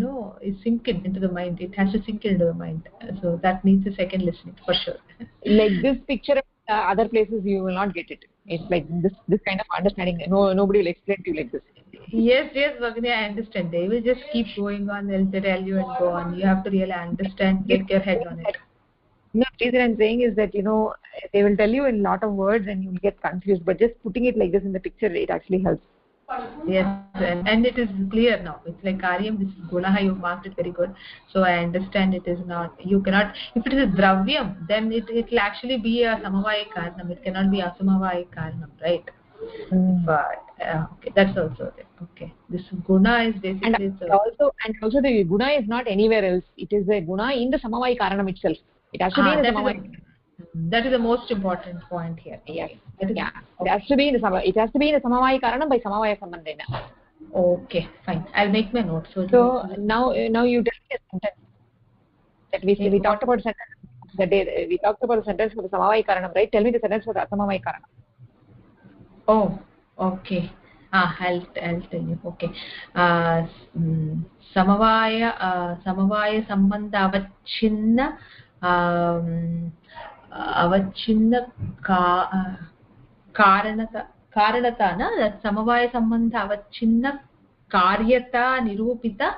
sink into the mind. It has to sink into the mind. So that needs a second listening for sure. Like this picture, other places you will not get it. It's like this kind of understanding. Nobody will explain to you like this. Yes, Bhagini, I understand. They will just keep going on. They'll tell you and go on. You have to really understand, get your head on it. No, the reason I'm saying is that they will tell you in a lot of words and you'll get confused. But just putting it like this in the picture, it actually helps. Yes, and it is clear now. It's like Karyam, this is Gunaha, you marked it very good. So I understand it is not, you cannot, if it is a Dravyam, then it will actually be a Samavaya Karanam. It cannot be Asamavaya Karanam, right? Okay, that's also it. Okay, this Guna is basically... Also the Guna is not anywhere else. It is a Guna in the Samavaya Karanam itself. It has to be in the Samavaya. That is the most important point here. Yes. It has to be in the Samavaya Karanam by Samavaya Sambandhena. Okay, fine. I'll make my note. So now you tell me a sentence that we talked about sentence the day we talked about the sentence for the Samavaya Karanam, right? Tell me the sentence for the Asamavaya Karanam. Oh, okay. I'll tell you. Okay. Samavaya sambandha avachinna karanata na, that samavaya sambandha avachinna karyata nirupita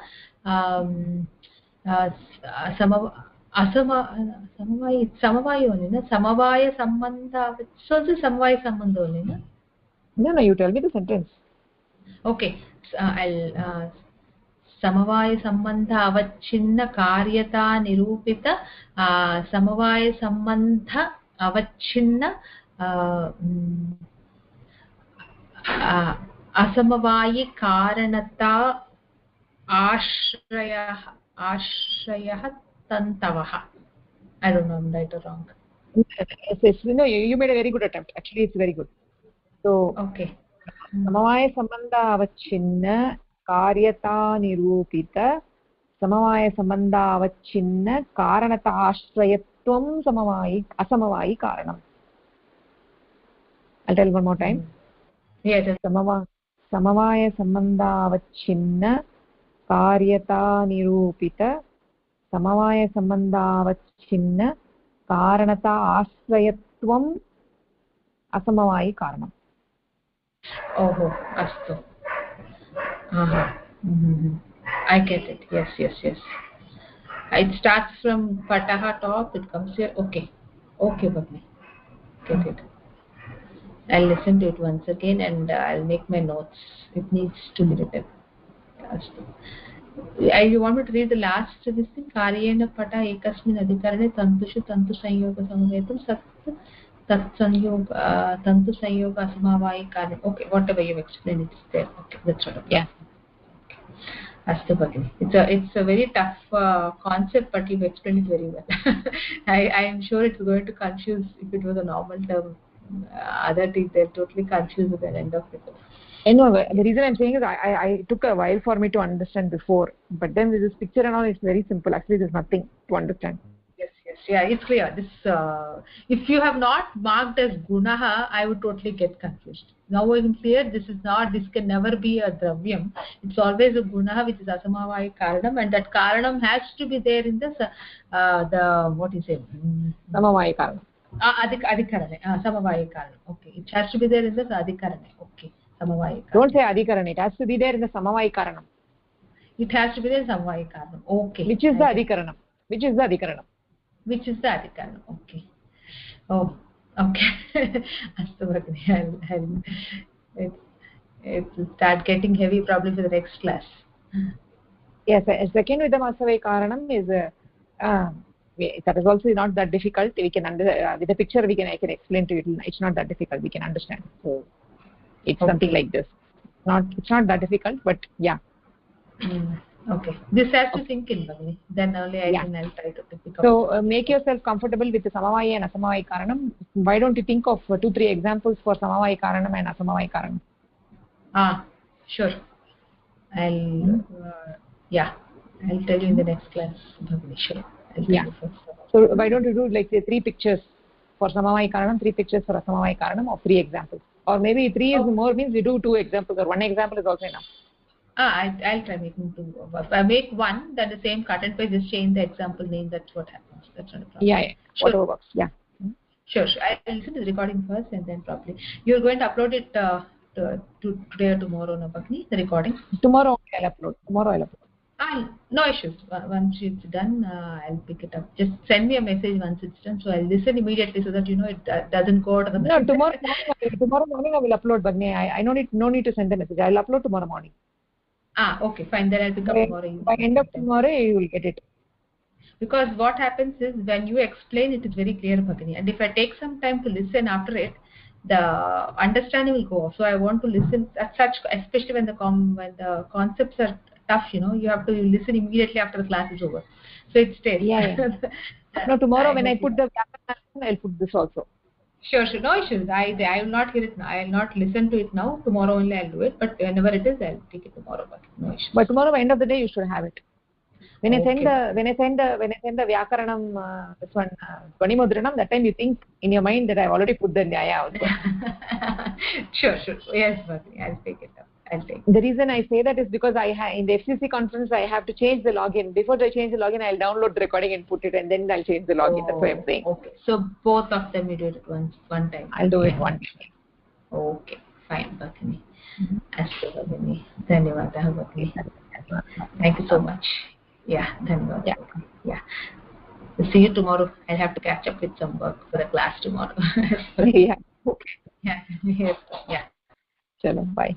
samavaya only na, samavaya sambandha, so also samavaya sambandha only na. No, you tell me the sentence. Okay, I'll समवाय संबंध अवच्छिन्न कार्यता निरूपित समवाय संबंध अवच्छिन्न असमवायि कारणता आश्रयः तन्तवः. I don't know if I'm right or wrong. Yes. No, you made a very good attempt. Actually, it's very good. So okay. समवाय संबंध अवच्छिन्न कार्यता निरूपित समवाय संबंध अवच्छिन्न कारणता आश्रयत्वं असमवायि कारणम्. I'll tell one more time. समवाय संबंध अवच्छिन्न कार्यता निरूपित समवाय संबंध अवच्छिन्न कारणता आश्रयत्वम् असमवायि कारणम्. ओहो, अस्तु. I get it. Yes. It starts from Pataha top, it comes here. Okay, Bhagni. Get it. I'll listen to it once again and I'll make my notes. It needs to be written. You want me to read the last this thing? Karyena pata ekasmin adhikarane tantushu tantu sanyoga samavetam sat tantu sanyoga asamavayi karanam. Okay, whatever you've explained, it's there. Okay, that's what. Yeah. Astu Bhagini. It's a very tough concept, but you've explained it very well. I am sure it's going to confuse if it was a normal term. Other things, they're totally confused at the end of it. No, the reason I'm saying is I took a while for me to understand before, but then with this picture and all, it's very simple. Actually, there's nothing to understand. Yes, yes, yeah, it's clear. This, if you have not marked as gunaha, I would totally get confused. Now I'm clear. This is not. This can never be a dravyam. It's always a gunaha, which is asamavaya karanam, and that karanam has to be there in the what is it? Samavaya karanam. Adhikarane. Samavaya karanam. Okay, it has to be there in the adhikarane. Okay, samavaya karanam. Don't say adhikarana. It has to be there in the samavaya karanam. It has to be there in samavaya karanam. Okay. Which is the adhikaranam? Which is the adhikaranam? Which is the adhikaranam? Okay. Oh, okay. Astu Bhagini, it'll start getting heavy probably for the next class. Yes, second Vidhamasavaya Karanam is that is also not that difficult. We can with the picture I can explain to you. It's not that difficult. We can understand. So it's something like this. It's not that difficult, but yeah. Okay. This has to sink in, Bhagini. Then only I'll try to pick up. So make yourself comfortable with the Samavaya and Asamavaya Karanam. Why don't you think of 2-3 examples for Samavaya Karanam and Asamavaya Karanam? Sure. I'll I'll tell you in the next class, Bhagini. Sure. I'll tell you first. So why don't you do like say 3 pictures for Samavaya Karanam, 3 pictures for Asamavaya Karanam, or 3 examples? Or maybe 3 is more, means we do 2 examples, or 1 example is also enough. I'll try making 2. If I make 1, then the same cut and paste, just change the example name. That's what happens. That's not a problem. Yeah. Sure. Whatever works. Yeah. Sure. I'll listen to the recording first, and then probably you're going to upload it to today or tomorrow, no, Bhagini, the recording. Tomorrow I'll upload. No issues. Once it's done, I'll pick it up. Just send me a message once it's done, so I'll listen immediately, so that it doesn't go out of the. No, tomorrow morning I will upload, Bhagini. I no need to send a message. I'll upload tomorrow morning. Okay, fine. Then I'll pick up tomorrow evening. By end of tomorrow, you will get it. Because what happens is, when you explain it is very clear, Bhagini, and if I take some time to listen after it, the understanding will go off. So I want to listen at such, especially when the concepts are tough, you have to listen immediately after the class is over, so it stays. No, tomorrow when I put the kAraNani, I'll put this also. Sure, no issues. I will not hear it now. I will not listen to it now. Tomorrow only I'll do it, but whenever it is, I'll take it tomorrow. But no issues. But tomorrow by end of the day you should have it. When I send the Vyakaranam, this one Dvanimudranam, that time you think in your mind that I've already put the Nyaya also. Sure. Yes, Bhagini, I'll take it up. The reason I say that is because in the FCC conference I have to change the login. Before I change the login, I'll download the recording and put it, and then I'll change the login. That's what I'm saying. Okay. So both of them you do it one time. I'll do it one time. Okay. Fine, Bhagini. Astu Bhagini. Dhanyavadah, Bhagini. Thank you so much. Yeah, dhanyavadah. Yeah. See you tomorrow. I'll have to catch up with some work for the class tomorrow. Yeah. Okay. Yeah. Chalo, bye.